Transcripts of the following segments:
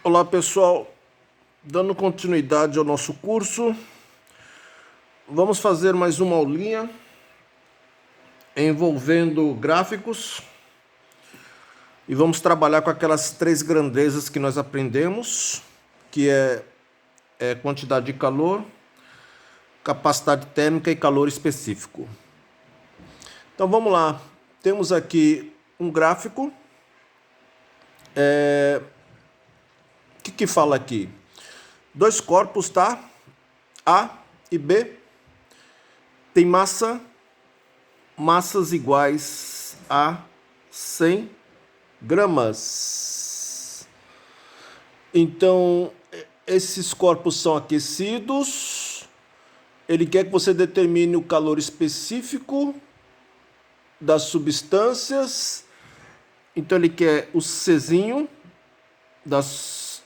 Olá pessoal, dando continuidade ao nosso curso, vamos fazer mais uma aulinha envolvendo gráficos e vamos trabalhar com aquelas três grandezas que nós aprendemos, que é quantidade de calor, capacidade térmica e calor específico. Então vamos lá, temos aqui um gráfico. O que fala aqui? Dois corpos, tá? A e B tem massas iguais a 100 gramas. Então, esses corpos são aquecidos. Ele quer que você determine o calor específico das substâncias. Então, ele quer o Czinho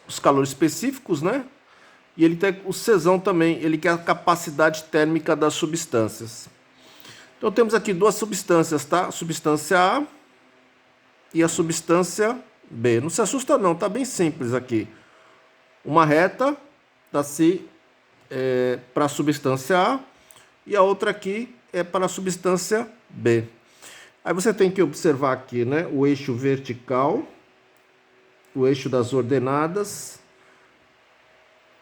os calores específicos, né? E ele tem o Czão também, ele quer a capacidade térmica das substâncias. Então temos aqui duas substâncias, tá? A substância A e a substância B. Não se assusta não, tá bem simples aqui. Uma reta dá-se para a substância A e a outra aqui é para a substância B. Aí você tem que observar aqui, né? O eixo vertical, o eixo das ordenadas,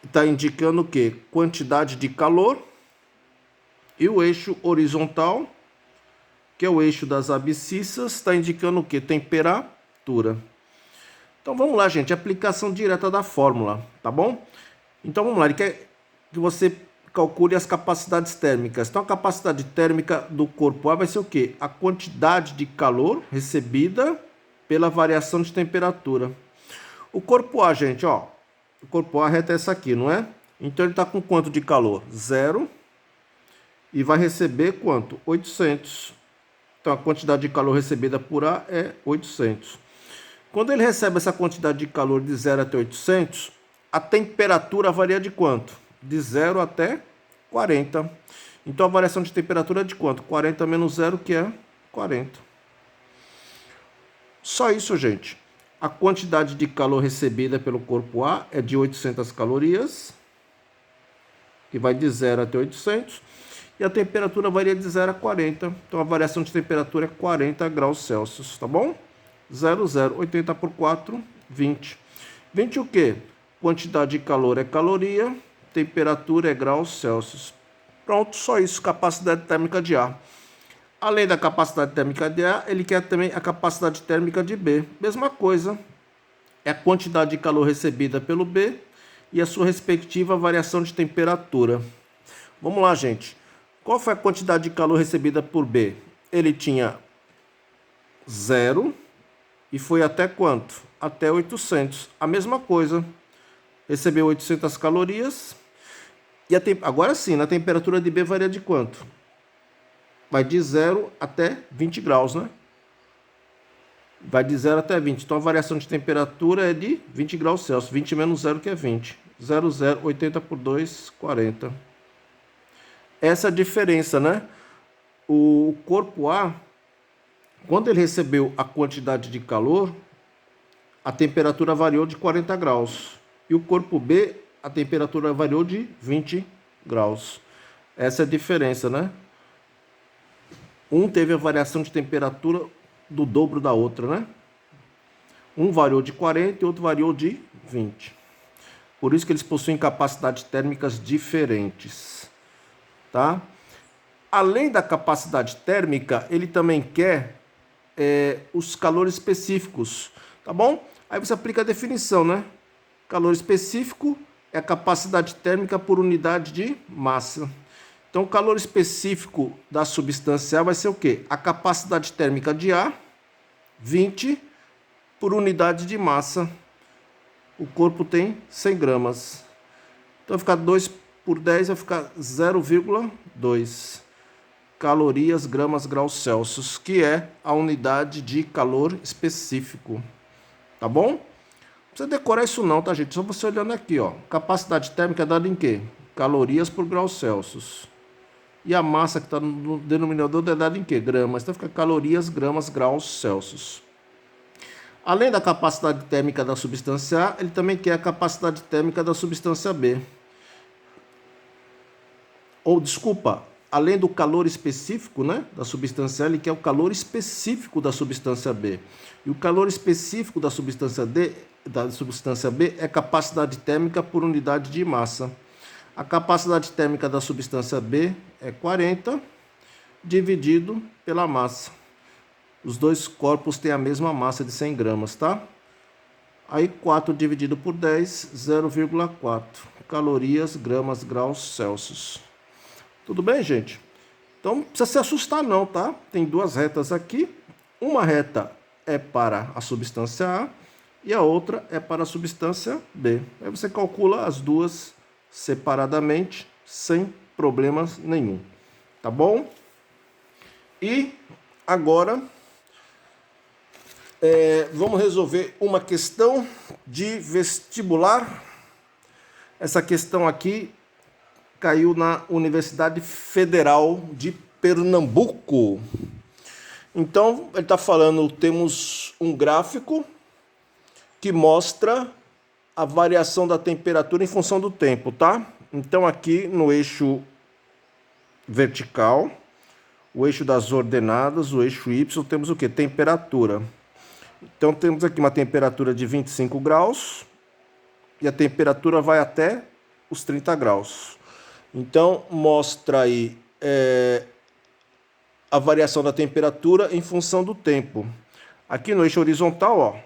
está indicando o quê? Quantidade de calor. E o eixo horizontal, que é o eixo das abscissas, está indicando o quê? Temperatura. Então vamos lá, gente, aplicação direta da fórmula, tá bom? Então vamos lá, ele quer que você calcule as capacidades térmicas. Então a capacidade térmica do corpo A vai ser o quê? A quantidade de calor recebida pela variação de temperatura. O corpo A, gente, ó, o corpo A, a reta é essa aqui, não é? Então ele está com quanto de calor? 0. E vai receber quanto? 800. Então a quantidade de calor recebida por A é 800. Quando ele recebe essa quantidade de calor de 0 até 800, a temperatura varia de quanto? De 0 até 40. Então a variação de temperatura é de quanto? 40 menos 0, que é 40. Só isso, gente. A quantidade de calor recebida pelo corpo A é de 800 calorias, que vai de 0 até 800, e a temperatura varia de 0 a 40. Então a variação de temperatura é 40 graus Celsius, tá bom? 0, 0, 80 por 4, 20. 20 o quê? Quantidade de calor é caloria, temperatura é graus Celsius. Pronto, só isso, capacidade térmica de A. Além da capacidade térmica de A, ele quer também a capacidade térmica de B. Mesma coisa, é a quantidade de calor recebida pelo B e a sua respectiva variação de temperatura. Vamos lá, gente. Qual foi a quantidade de calor recebida por B? Ele tinha 0 e foi até quanto? Até 800. A mesma coisa. Recebeu 800 calorias. E agora sim, na temperatura de B varia de quanto? Vai de 0 até 20 graus, né? Vai de 0 até 20. Então a variação de temperatura é de 20 graus Celsius. 20 menos 0, que é 20. 0, 0, 80 por 2, 40. Essa é a diferença, né? O corpo A, quando ele recebeu a quantidade de calor, a temperatura variou de 40 graus. E o corpo B, a temperatura variou de 20 graus. Essa é a diferença, né? Um teve a variação de temperatura do dobro da outra, né? Um variou de 40 e outro variou de 20. Por isso que eles possuem capacidades térmicas diferentes, tá? Além da capacidade térmica, ele também quer os calores específicos, tá bom? Aí você aplica a definição, né? Calor específico é a capacidade térmica por unidade de massa. Então, o calor específico da substância A vai ser o quê? A capacidade térmica de A, 20 por unidade de massa. O corpo tem 100 gramas. Então, vai ficar 2 por 10, vai ficar 0,2 calorias, gramas, graus Celsius, que é a unidade de calor específico. Tá bom? Não precisa decorar isso não, tá, gente? Só você olhando aqui, ó. Capacidade térmica é dada em quê? Calorias por graus Celsius. E a massa que está no denominador é dada em quê? Gramas. Então fica calorias, gramas, graus Celsius. Além da capacidade térmica da substância A, ele também quer a capacidade térmica da substância B. Ou, desculpa, além do calor específico, né, da substância A, ele quer o calor específico da substância B. E o calor específico da substância B é capacidade térmica por unidade de massa. A capacidade térmica da substância B é 40 dividido pela massa. Os dois corpos têm a mesma massa de 100 gramas, tá? Aí 4 dividido por 10, 0,4 calorias, gramas, graus, Celsius. Tudo bem, gente? Então não precisa se assustar não, tá? Tem duas retas aqui. Uma reta é para a substância A e a outra é para a substância B. Aí você calcula as duas separadamente, sem problemas nenhum. Tá bom? E agora vamos resolver uma questão de vestibular. Essa questão aqui caiu na Universidade Federal de Pernambuco. Então, ele está falando, temos um gráfico que mostra a variação da temperatura em função do tempo, tá? Então, aqui no eixo vertical, o eixo das ordenadas, o eixo Y, temos o quê? Temperatura. Então, temos aqui uma temperatura de 25 graus e a temperatura vai até os 30 graus. Então, mostra aí a variação da temperatura em função do tempo. Aqui no eixo horizontal, ó,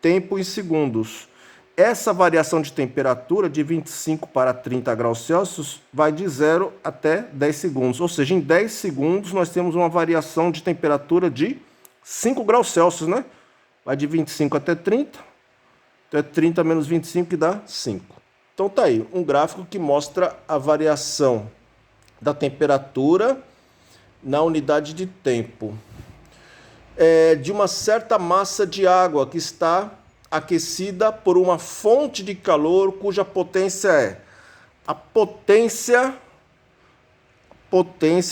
tempo em segundos. Essa variação de temperatura de 25 para 30 graus Celsius vai de 0 até 10 segundos. Ou seja, em 10 segundos nós temos uma variação de temperatura de 5 graus Celsius, né? Vai de 25 até 30. Então é 30 menos 25 que dá 5. Então tá aí, um gráfico que mostra a variação da temperatura na unidade de tempo. De uma certa massa de água que está aquecida por uma fonte de calor cuja potência a potência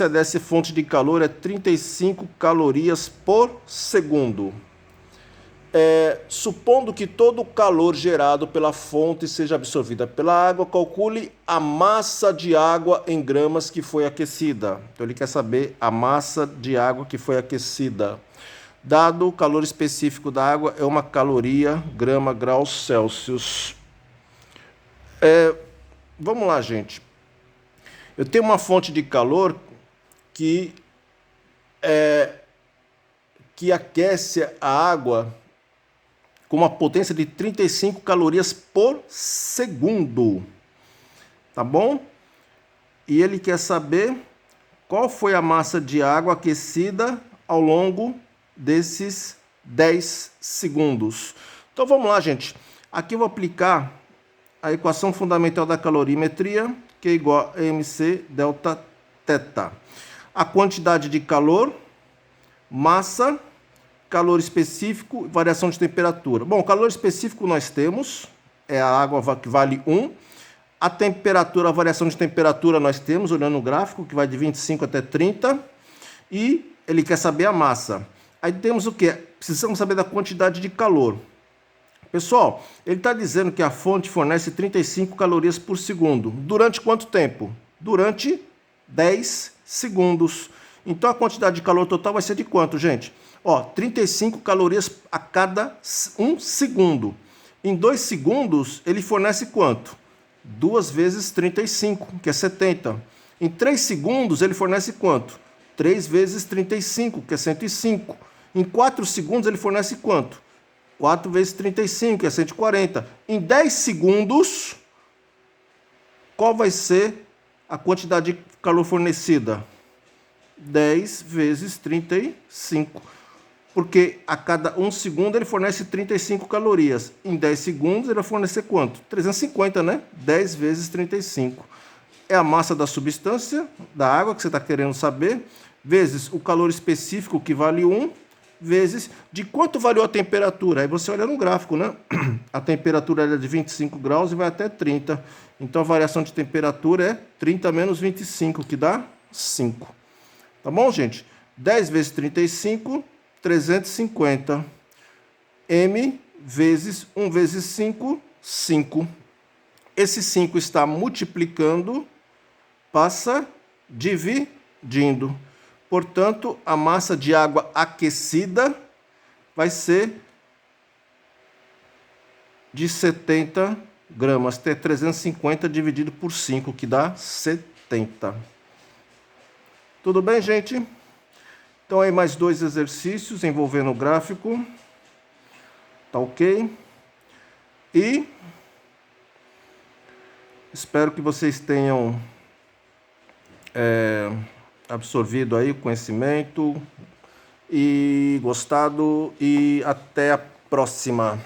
dessa fonte de calor é 35 calorias por segundo. Supondo que todo o calor gerado pela fonte seja absorvida pela água, calcule a massa de água em gramas que foi aquecida. Então ele quer saber a massa de água que foi aquecida. Dado o calor específico da água é 1 caloria, grama, graus Celsius. Vamos lá, gente. Eu tenho uma fonte de calor que aquece a água com uma potência de 35 calorias por segundo. Tá bom? E ele quer saber qual foi a massa de água aquecida ao longo desses 10 segundos. Então vamos lá, gente. Aqui eu vou aplicar a equação fundamental da calorimetria, que é igual a mc delta θ. A quantidade de calor, massa, calor específico e variação de temperatura. Bom, calor específico nós temos, é a água que vale 1. A temperatura, a variação de temperatura nós temos, olhando o gráfico, que vai de 25 até 30. E ele quer saber a massa. Aí temos o quê? Precisamos saber da quantidade de calor. Pessoal, ele está dizendo que a fonte fornece 35 calorias por segundo. Durante quanto tempo? Durante 10 segundos. Então a quantidade de calor total vai ser de quanto, gente? 35 calorias a cada 1 segundo. Em 2 segundos, ele fornece quanto? 2 vezes 35, que é 70. Em 3 segundos, ele fornece quanto? 3 vezes 35, que é 105. Em 4 segundos, ele fornece quanto? 4 vezes 35, que é 140. Em 10 segundos, qual vai ser a quantidade de calor fornecida? 10 vezes 35. Porque a cada 1 segundo ele fornece 35 calorias. Em 10 segundos ele vai fornecer quanto? 350, né? 10 vezes 35. É a massa da substância, da água, que você está querendo saber, vezes o calor específico, que vale 1, vezes de quanto variou a temperatura. Aí você olha no gráfico, né? A temperatura é de 25 graus e vai até 30. Então a variação de temperatura é 30 menos 25, que dá 5. Tá bom, gente? 10 vezes 35... 350. M vezes 1 vezes 5, 5. Esse 5 está multiplicando, passa dividindo. Portanto, a massa de água aquecida vai ser de 70 gramas. Ter 350 dividido por 5, que dá 70. Tudo bem, gente? Então, aí mais 2 exercícios envolvendo o gráfico. Tá ok? E espero que vocês tenham absorvido aí o conhecimento e gostado. E até a próxima.